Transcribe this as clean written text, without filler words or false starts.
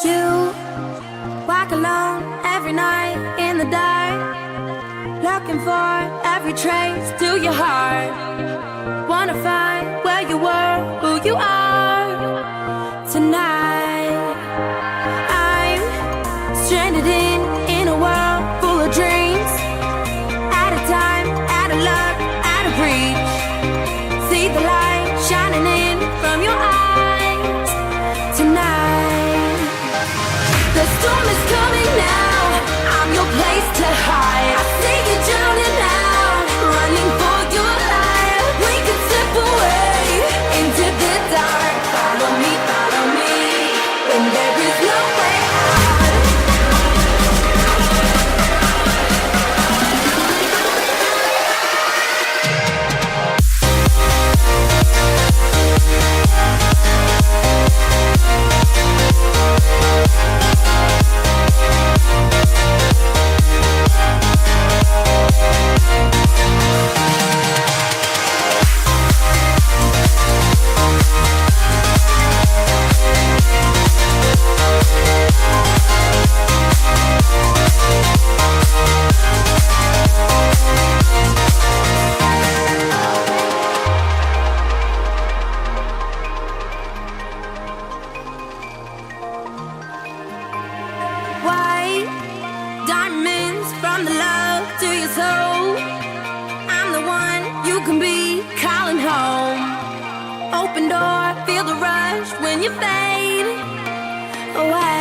You walk alone every night in the dark, looking for every trace to your heart. Wanna find where you were, who you are tonight. I'm stranded in a world full of dreams, out of time, out of luck, out of reach. See the light shining in from your eyes tonight. The storm is coming now, I'm your place to hide. I see you drowning now, running for your life. We could slip away into the dark. Follow me, when there is no way out. White diamonds from the love to your soul. I'm the one you can be calling home. Open door, feel the rush when you fade away.